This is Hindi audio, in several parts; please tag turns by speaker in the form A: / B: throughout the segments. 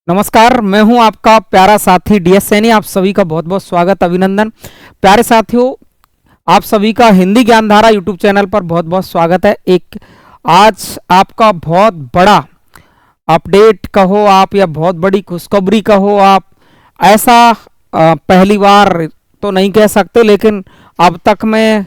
A: नमस्कार, मैं हूं आपका प्यारा साथी डीएस सैनी। आप सभी का बहुत बहुत स्वागत, अभिनंदन। प्यारे साथियों, आप सभी का हिंदी ज्ञानधारा यूट्यूब चैनल पर बहुत बहुत स्वागत है। एक आज आपका बहुत बड़ा अपडेट कहो आप या बहुत बड़ी खुशखबरी कहो आप, ऐसा पहली बार तो नहीं कह सकते, लेकिन अब तक मैं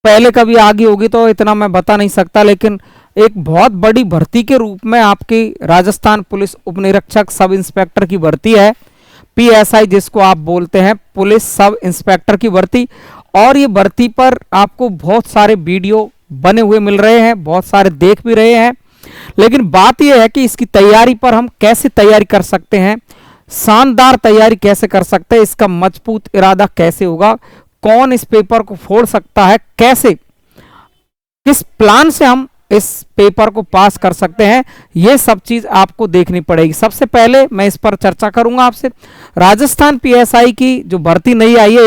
A: पहले कभी आगे होगी तो इतना मैं बता नहीं सकता, लेकिन एक बहुत बड़ी भर्ती के रूप में आपकी राजस्थान पुलिस उपनिरीक्षक सब इंस्पेक्टर की भर्ती है, पीएसआई जिसको आप बोलते हैं, पुलिस सब इंस्पेक्टर की भर्ती। और ये भर्ती पर आपको बहुत सारे वीडियो बने हुए मिल रहे हैं, बहुत सारे देख भी रहे हैं, लेकिन बात यह है कि इसकी तैयारी पर हम कैसे तैयारी कर सकते हैं, शानदार तैयारी कैसे कर सकते हैं, इसका मजबूत इरादा कैसे होगा, कौन इस पेपर को फोड़ सकता है, कैसे किस प्लान से हम इस पेपर को पास कर सकते हैं, ये सब चीज आपको देखनी पड़ेगी। सबसे पहले मैं इस पर चर्चा करूंगा आपसे। राजस्थान पीएसआई की जो भर्ती नहीं आई है,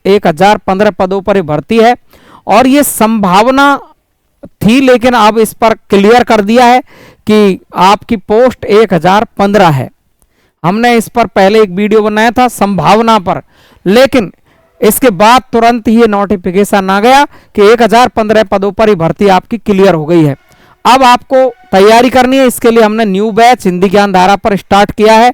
A: 1015 पदों पर ये भर्ती है और ये संभावना थी, लेकिन अब इस पर क्लियर कर दिया है कि आपकी पोस्ट 1015 है। हमने इस पर पहले एक वीडियो बनाया था संभावना पर, लेकिन इसके बाद तुरंत ही ये नोटिफिकेशन आ गया कि 1015 पदों पर ही भर्ती आपकी क्लियर हो गई है। अब आपको तैयारी करनी है, इसके लिए हमने न्यू बैच हिंदी ज्ञान धारा पर स्टार्ट किया है।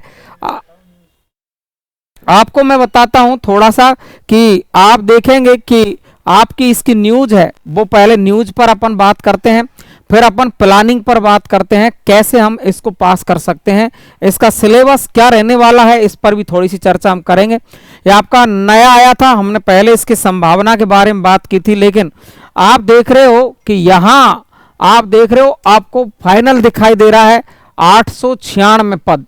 A: आपको मैं बताता हूं थोड़ा सा कि आप देखेंगे कि आपकी इसकी न्यूज है, वो पहले न्यूज पर अपन बात करते हैं, फिर अपन प्लानिंग पर बात करते हैं, कैसे हम इसको पास कर सकते हैं, इसका सिलेबस क्या रहने वाला है, इस पर भी थोड़ी सी चर्चा हम करेंगे। ये आपका नया आया था, हमने पहले इसकी संभावना के बारे में बात की थी, लेकिन आप देख रहे हो कि यहाँ आप देख रहे हो आपको फाइनल दिखाई दे रहा है 896 पद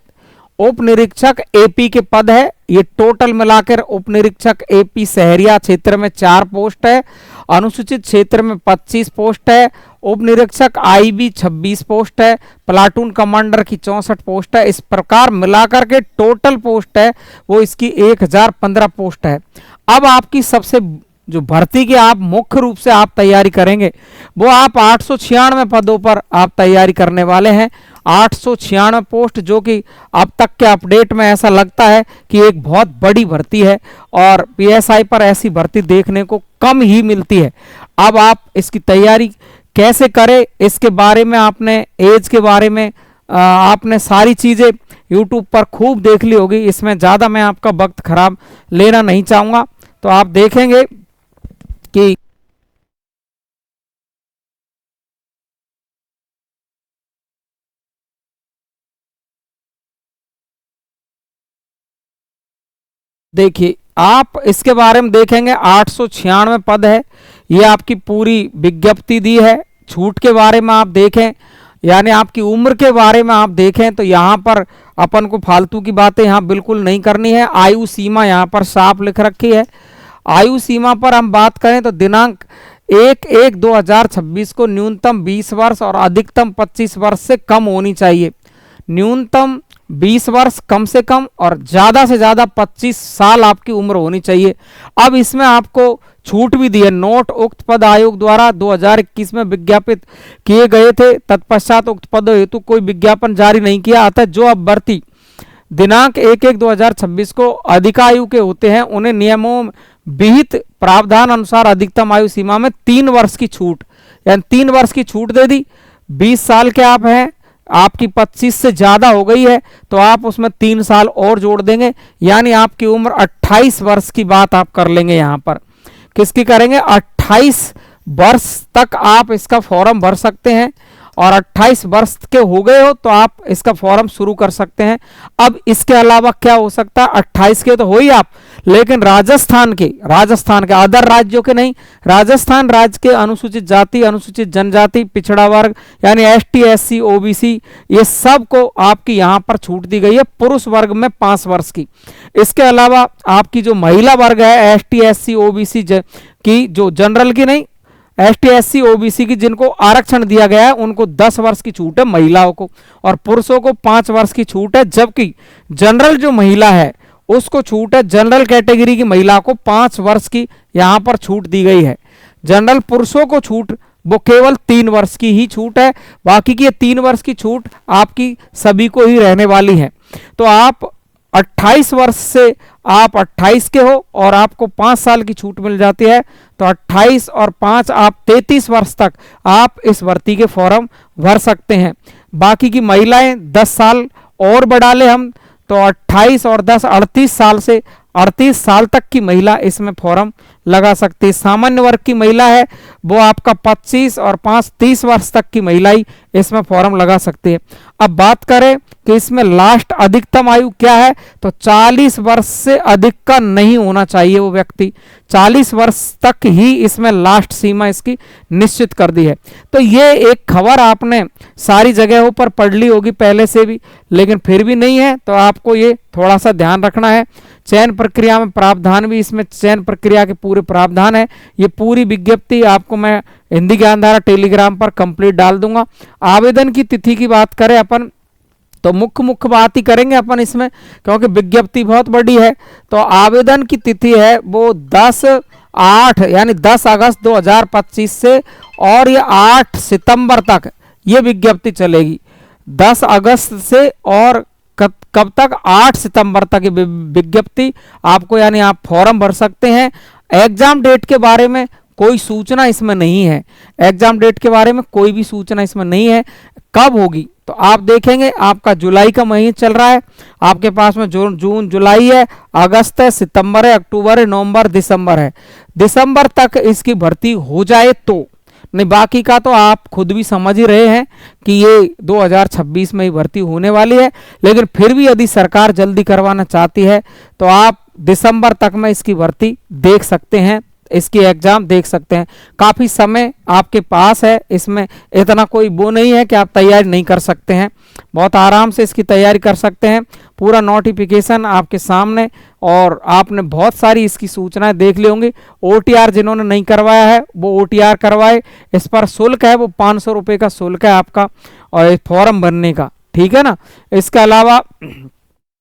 A: उप निरीक्षक एपी के पद है। ये टोटल मिलाकर उप निरीक्षक एपी शहरिया क्षेत्र में 4 पोस्ट है, अनुसूचित क्षेत्र में 25 पोस्ट है, उप निरीक्षक आईबी 26 पोस्ट है, प्लाटून कमांडर की 64 पोस्ट है। इस प्रकार मिलाकर के टोटल पोस्ट है वो इसकी 1015 पोस्ट है। अब आपकी सबसे जो भर्ती की आप मुख्य रूप से आप तैयारी करेंगे वो आप 896 पदों पर आप तैयारी करने वाले हैं। 896 पोस्ट, जो कि अब तक के अपडेट में ऐसा लगता है कि एक बहुत बड़ी भर्ती है और पीएसआई पर ऐसी भर्ती देखने को कम ही मिलती है। अब आप इसकी तैयारी कैसे करें, इसके बारे में आपने एज के बारे में आपने सारी चीज़ें यूट्यूब पर खूब देख ली होगी, इसमें ज़्यादा मैं आपका वक्त खराब लेना नहीं चाहूँगा। तो आप देखेंगे कि देखिए, आप इसके बारे में देखेंगे 896 पद है, ये आपकी पूरी विज्ञप्ति दी है। छूट के बारे में आप देखें, यानी आपकी उम्र के बारे में आप देखें तो यहाँ पर अपन को फालतू की बातें यहाँ बिल्कुल नहीं करनी है। आयु सीमा यहाँ पर साफ लिख रखी है। आयु सीमा पर हम बात करें तो दिनांक 1/1/2026 को न्यूनतम 20 वर्ष और अधिकतम 25 वर्ष से कम होनी चाहिए। न्यूनतम 20 वर्ष कम से कम और ज़्यादा से ज़्यादा 25 साल आपकी उम्र होनी चाहिए। अब इसमें आपको छूट भी दी है। नोट उक्त पद आयोग द्वारा 2021 में विज्ञापित किए गए थे, तत्पश्चात उक्त पदों हेतु कोई विज्ञापन जारी नहीं किया। अतः जो अब भर्ती दिनांक 1/1/2026 को अधिकायु के होते हैं, उन्हें नियमों विहित प्रावधान अनुसार अधिकतम आयु सीमा में 3 वर्ष की छूट, यानी 3 वर्ष की छूट दे दी। 20 साल के आप हैं, आपकी 25 से ज़्यादा हो गई है तो आप उसमें 3 साल और जोड़ देंगे, यानी आपकी उम्र 28 वर्ष की बात आप कर लेंगे। यहाँ पर किसकी करेंगे, 28 वर्ष तक आप इसका फॉर्म भर सकते हैं और 28 वर्ष के हो गए हो तो आप इसका फॉर्म शुरू कर सकते हैं। अब इसके अलावा क्या हो सकता है, 28 के तो हो ही आप, लेकिन राजस्थान के अदर राज्यों के नहीं, राजस्थान राज्य के अनुसूचित जाति, अनुसूचित जनजाति, पिछड़ा वर्ग यानी एसटी एससी ओबीसी, ये सब को आपकी यहाँ पर छूट दी गई है। पुरुष वर्ग में 5 वर्ष की। इसके अलावा आपकी जो महिला वर्ग है, एसटी एससी ओबीसी की, जो जनरल की नहीं, एसटी एससी ओबीसी की जिनको आरक्षण दिया गया है, उनको 10 वर्ष की छूट है महिलाओं को, और पुरुषों को 5 वर्ष की छूट है। जबकि जनरल जो महिला है उसको छूट है, जनरल कैटेगरी की महिला को 5 वर्ष की यहाँ पर छूट दी गई है। जनरल पुरुषों को छूट वो केवल 3 वर्ष की ही छूट है। बाकी की ये 3 वर्ष की छूट आपकी सभी को ही रहने वाली है। तो आप 28 वर्ष से आप 28 के हो और आपको 5 साल की छूट मिल जाती है, तो 28 और 5 आप 33 वर्ष तक आप इस भर्ती के फॉर्म भर सकते हैं। बाकी की महिलाएं 10 साल और बढ़ा ले हम, तो 28 और 10 38 साल से 38 साल तक की महिला इसमें फॉर्म लगा सकती है। सामान्य वर्ग की महिला है वो आपका 25 और 5 30 वर्ष तक की महिला ही इसमें फॉर्म लगा सकती है। अब बात करें कि इसमें लास्ट अधिकतम आयु क्या है, तो 40 वर्ष से अधिक का नहीं होना चाहिए वो व्यक्ति, 40 वर्ष तक ही इसमें लास्ट सीमा इसकी निश्चित कर दी है। तो ये एक खबर आपने सारी जगहों पर पढ़ ली होगी पहले से भी, लेकिन फिर भी नहीं है तो आपको ये थोड़ा सा ध्यान रखना है। चयन प्रक्रिया में प्रावधान भी, इसमें चयन प्रक्रिया के पूरे प्रावधान है। ये पूरी विज्ञप्ति आपको मैं हिंदी ज्ञानधारा टेलीग्राम पर कंप्लीट डाल दूंगा। आवेदन की तिथि की बात करें अपन, तो मुख्य बात ही करेंगे अपन इसमें, क्योंकि विज्ञप्ति बहुत बड़ी है। तो आवेदन की तिथि है वो 10/8 यानी 10 अगस्त 2025 से और ये 8 सितंबर तक ये विज्ञप्ति चलेगी। 10 अगस्त से और कब तक, 8 सितंबर तक ये विज्ञप्ति आपको, यानी आप फॉर्म भर सकते हैं। एग्जाम डेट के बारे में कोई सूचना इसमें नहीं है, एग्जाम डेट के बारे में कोई भी सूचना इसमें नहीं है। कब होगी तो आप देखेंगे, आपका जुलाई का महीना चल रहा है, आपके पास में जून जुलाई है, अगस्त है, सितंबर है, अक्टूबर है, नवंबर, दिसंबर है। दिसंबर तक इसकी भर्ती हो जाए तो, नहीं बाकी का तो आप खुद भी समझ ही रहे हैं कि ये 2026 में ही भर्ती होने वाली है। लेकिन फिर भी यदि सरकार जल्दी करवाना चाहती है तो आप दिसंबर तक में इसकी भर्ती देख सकते हैं, इसकी एग्जाम देख सकते हैं। काफ़ी समय आपके पास है, इसमें इतना कोई वो नहीं है कि आप तैयारी नहीं कर सकते हैं, बहुत आराम से इसकी तैयारी कर सकते हैं। पूरा नोटिफिकेशन आपके सामने, और आपने बहुत सारी इसकी सूचनाएं देख ली होंगी। OTR जिन्होंने नहीं करवाया है वो OTR करवाए, इस पर शुल्क है वो 500 रुपये का शुल्क है आपका और फॉर्म भरने का, ठीक है ना। इसके अलावा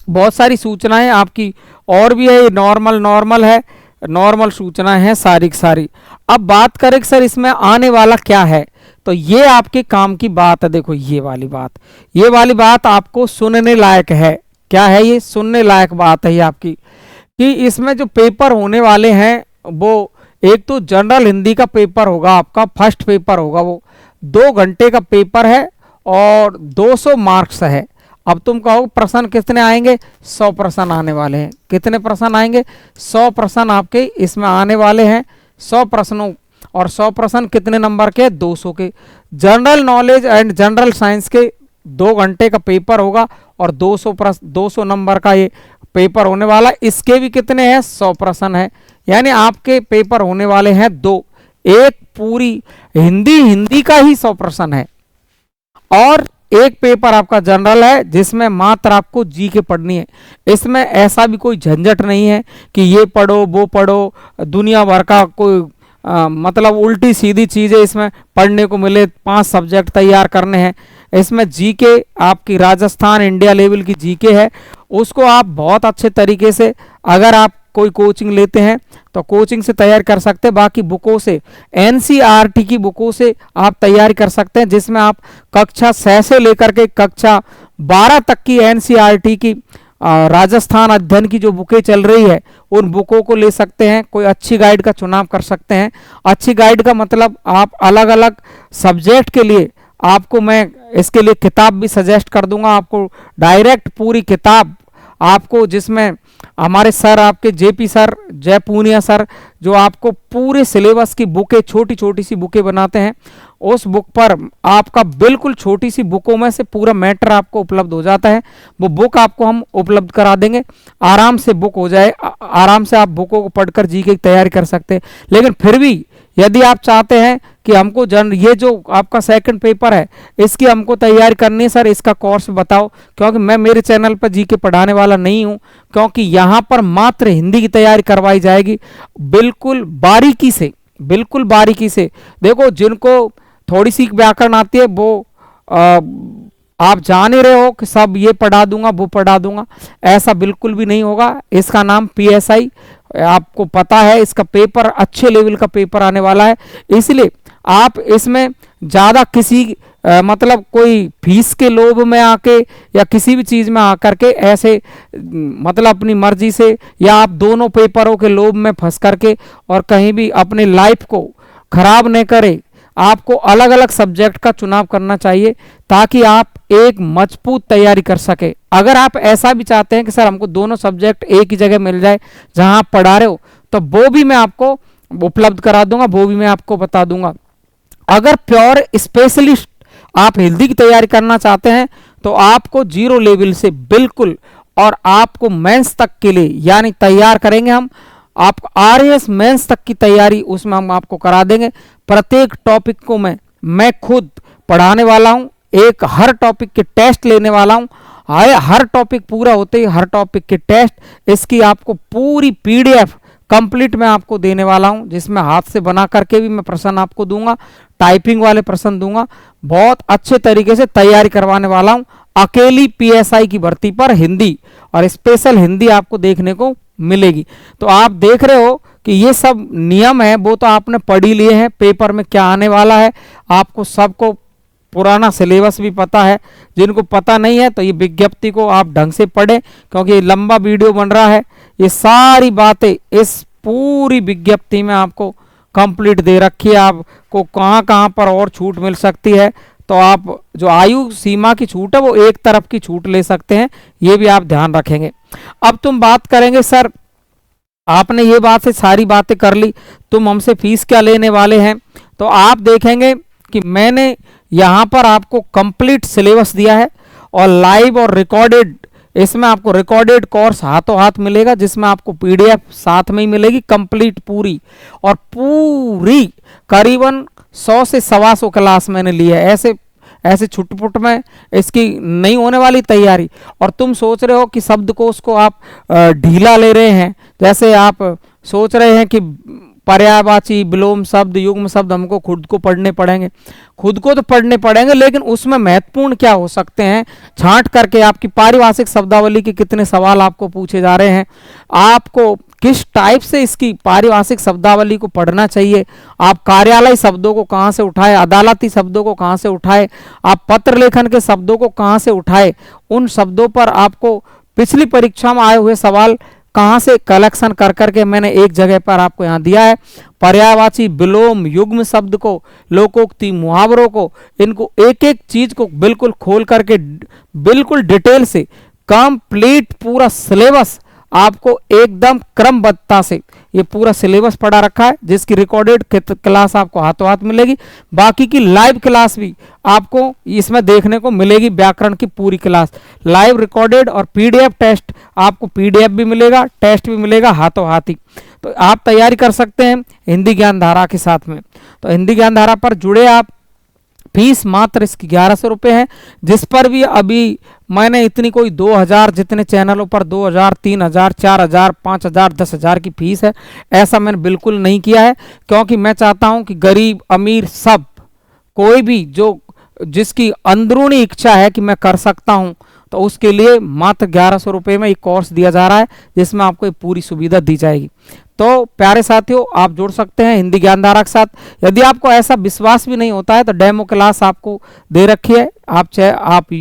A: बहुत सारी सूचनाएं आपकी और भी है, नॉर्मल है, नॉर्मल सूचनाएं हैं सारी की सारी। अब बात करें सर इसमें आने वाला क्या है, तो ये आपके काम की बात है। देखो ये वाली बात आपको सुनने लायक है। क्या है ये? सुनने लायक बात है ये आपकी, कि इसमें जो पेपर होने वाले हैं वो एक तो जनरल हिंदी का पेपर होगा आपका, फर्स्ट पेपर होगा वो 2 घंटे का पेपर है और 200 मार्क्स है। अब तुम कहो प्रश्न कितने आएंगे, 100 प्रश्न आने वाले हैं। कितने प्रश्न आएंगे? 100 प्रश्न आपके इसमें आने वाले हैं। 100 प्रश्नों, और 100 प्रश्न कितने नंबर के? 200 के। General knowledge and general science के 2 घंटे का पेपर होगा और 200 नंबर का ये पेपर होने वाला। इसके भी कितने हैं? 100 प्रश्न है, यानी आपके पेपर होने वाले हैं 2। एक पूरी हिंदी का ही 100 प्रश्न है और एक पेपर आपका जनरल है जिसमें मात्र आपको जीके पढ़नी है। इसमें ऐसा भी कोई झंझट नहीं है कि ये पढ़ो वो पढ़ो, दुनिया भर का कोई मतलब उल्टी सीधी चीज़ें इसमें पढ़ने को मिले। 5 सब्जेक्ट तैयार करने हैं। इसमें जीके आपकी राजस्थान इंडिया लेवल की जीके है, उसको आप बहुत अच्छे तरीके से अगर आप कोई कोचिंग लेते हैं तो कोचिंग से तैयार कर सकते हैं। बाकी बुकों से, NCERT की बुकों से आप तैयारी कर सकते हैं, जिसमें आप कक्षा 6 से लेकर के कक्षा 12 तक की NCERT की राजस्थान अध्ययन की जो बुकें चल रही है उन बुकों को ले सकते हैं। कोई अच्छी गाइड का चुनाव कर सकते हैं। अच्छी गाइड का मतलब आप अलग अलग सब्जेक्ट के लिए आपको मैं इसके लिए किताब भी सजेस्ट कर दूंगा, आपको डायरेक्ट पूरी किताब आपको, जिसमें हमारे सर आपके JP सर, जय पूनिया सर, जो आपको पूरे सिलेबस की बुकें, छोटी छोटी सी बुकें बनाते हैं, उस बुक पर आपका बिल्कुल छोटी सी बुकों में से पूरा मैटर आपको उपलब्ध हो जाता है। वो बुक आपको हम उपलब्ध करा देंगे, आराम से बुक हो जाए, आराम से आप बुकों को पढ़कर जीके की तैयारी कर सकते हैं। लेकिन फिर भी यदि आप चाहते हैं कि हमको ये जो आपका सेकंड पेपर है इसकी हमको तैयारी करनी है सर, इसका कोर्स बताओ, क्योंकि मैं मेरे चैनल पर जीके पढ़ाने वाला नहीं हूं, क्योंकि यहाँ पर मात्र हिंदी की तैयारी करवाई जाएगी बिल्कुल बारीकी से। देखो जिनको थोड़ी सी व्याकरण आती है वो आप जान ही रहे हो कि सब ये पढ़ा दूंगा वो पढ़ा दूंगा, ऐसा बिल्कुल भी नहीं होगा। इसका नाम PSI, आपको पता है इसका पेपर अच्छे लेवल का पेपर आने वाला है। इसलिए आप इसमें ज़्यादा किसी मतलब कोई फीस के लोभ में आके या किसी भी चीज़ में आकर के ऐसे मतलब अपनी मर्जी से या आप दोनों पेपरों के लोभ में फंस करके और कहीं भी अपनी लाइफ को खराब नहीं करे। आपको अलग अलग सब्जेक्ट का चुनाव करना चाहिए ताकि आप एक मजबूत तैयारी कर सके। अगर आप ऐसा भी चाहते हैं कि सर हमको दोनों सब्जेक्ट एक ही जगह मिल जाए जहां आप पढ़ा रहे हो, तो वो भी मैं आपको उपलब्ध करा दूंगा, वो भी मैं आपको बता दूंगा। अगर प्योर स्पेशलिस्ट आप हिंदी की तैयारी करना चाहते हैं तो आपको जीरो लेवल से बिल्कुल और आपको मेंस तक के लिए यानी तैयार करेंगे हम। आप आरएएस मेंस तक की तैयारी उसमें हम आपको करा देंगे। प्रत्येक टॉपिक को मैं खुद पढ़ाने वाला हूं, एक हर टॉपिक के टेस्ट लेने वाला हूं। हर टॉपिक पूरा होते ही हर टॉपिक के टेस्ट, इसकी आपको पूरी पीडीएफ कंप्लीट मैं आपको देने वाला हूं, जिसमें हाथ से बना करके भी मैं प्रश्न आपको दूंगा, टाइपिंग वाले प्रश्न दूंगा। बहुत अच्छे तरीके से तैयारी करवाने वाला हूं। अकेली पीएसआई की भर्ती पर हिंदी और स्पेशल हिंदी आपको देखने को मिलेगी। तो आप देख रहे हो कि ये सब नियम है वो तो आपने पढ़ ही लिए हैं, पेपर में क्या आने वाला है आपको सबको पुराना सिलेबस भी पता है। जिनको पता नहीं है तो ये विज्ञप्ति को आप ढंग से पढ़ें, क्योंकि ये लंबा वीडियो बन रहा है। ये सारी बातें इस पूरी विज्ञप्ति में आपको कंप्लीट दे रखी है। आपको कहाँ कहाँ पर और छूट मिल सकती है, तो आप जो आयु सीमा की छूट है वो एक तरफ की छूट ले सकते हैं, ये भी आप ध्यान रखेंगे। अब तुम बात करेंगे सर आपने ये बात से सारी बातें कर ली, तुम हमसे फीस क्या लेने वाले हैं। तो आप देखेंगे कि मैंने यहाँ पर आपको कंप्लीट सिलेबस दिया है और लाइव और रिकॉर्डेड, इसमें आपको रिकॉर्डेड कोर्स हाथों हाथ मिलेगा, जिसमें आपको पीडीएफ साथ में ही मिलेगी कंप्लीट पूरी। और पूरी करीबन 100 से 125 क्लास मैंने ली है। ऐसे छुटपुट में इसकी नहीं होने वाली तैयारी। और तुम सोच रहे हो कि शब्दकोश को आप ढीला ले रहे हैं, जैसे आप सोच रहे हैं कि पर्यायवाची, विलोम शब्द, युग्म शब्द हमको खुद को पढ़ने पड़ेंगे। खुद को तो पढ़ने पड़ेंगे, लेकिन उसमें महत्वपूर्ण क्या हो सकते हैं छांट करके आपकी पारिभाषिक शब्दावली के कितने सवाल आपको पूछे जा रहे हैं, आपको किस टाइप से इसकी पारिभाषिक शब्दावली को पढ़ना चाहिए, आप कार्यालय शब्दों को कहाँ से उठाए, अदालती शब्दों को कहाँ से उठाए, आप पत्र लेखन के शब्दों को कहाँ से उठाए, उन शब्दों पर आपको पिछली परीक्षा में आए हुए सवाल कहाँ से कलेक्शन कर करके मैंने एक जगह पर आपको यहाँ दिया है। पर्यायवाची, विलोम, युग्म शब्द को, लोकोक्ति, मुहावरों को, इनको एक एक चीज को बिल्कुल खोल करके बिल्कुल डिटेल से कंप्लीट पूरा सिलेबस आपको एकदम क्रमबद्धता से ये पूरा सिलेबस पढ़ा रखा है, जिसकी रिकॉर्डेड क्लास आपको हाथों हाथ मिलेगी। बाकी की लाइव क्लास भी आपको इसमें देखने को मिलेगी, व्याकरण की पूरी क्लास लाइव रिकॉर्डेड, और पीडीएफ टेस्ट आपको पीडीएफ भी मिलेगा, टेस्ट भी मिलेगा हाथों हाथ ही। तो आप तैयारी कर सकते हैं हिंदी ज्ञान धारा के साथ में। तो हिंदी ज्ञान धारा पर जुड़े आप, फीस मात्र इसकी 1100 रुपये है, जिस पर भी अभी मैंने इतनी कोई 2000 जितने चैनलों पर 2000, 3000, 4000, 5000, 10,000 की फीस है, ऐसा मैंने बिल्कुल नहीं किया है। क्योंकि मैं चाहता हूं कि गरीब अमीर सब कोई भी जो जिसकी अंदरूनी इच्छा है कि मैं कर सकता हूं, तो उसके लिए मात्र 1100 रुपये में एक कोर्स दिया जा रहा है, जिसमें आपको एक पूरी सुविधा दी जाएगी। तो प्यारे साथियों, आप जुड़ सकते हैं हिंदी ज्ञान धारा के साथ। यदि आपको ऐसा विश्वास भी नहीं होता है तो डेमो क्लास आपको दे रखी है, आप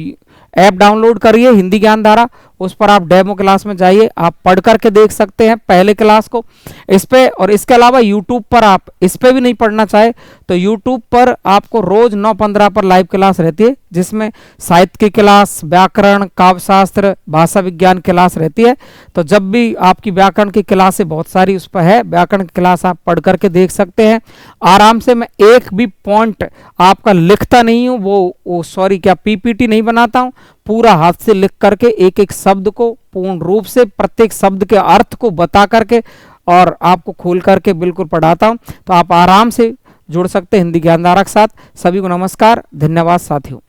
A: ऐप डाउनलोड करिए हिंदी ज्ञान धारा, उस पर आप डेमो क्लास में जाइए, आप पढ़ करके देख सकते हैं पहले क्लास को इस पे। और इसके अलावा यूट्यूब पर आप इस पे भी नहीं पढ़ना चाहे तो यूट्यूब पर आपको रोज 9:15 पर लाइव क्लास रहती है, जिसमें साहित्य की क्लास, व्याकरण, काव्यशास्त्र, भाषा विज्ञान क्लास रहती है। तो जब भी आपकी व्याकरण की क्लासें बहुत सारी उस पर है, व्याकरण की क्लास आप पढ़ करके देख सकते हैं आराम से। मैं एक भी पॉइंट आपका लिखता नहीं हूँ, वो सॉरी क्या पीपीटी नहीं बनाता हूँ, पूरा हाथ से लिख करके एक एक शब्द को पूर्ण रूप से प्रत्येक शब्द के अर्थ को बता करके और आपको खोल करके बिल्कुल पढ़ाता हूं। तो आप आराम से जुड़ सकते हैं हिंदी ज्ञान धारा के साथ। सभी को नमस्कार, धन्यवाद साथियों।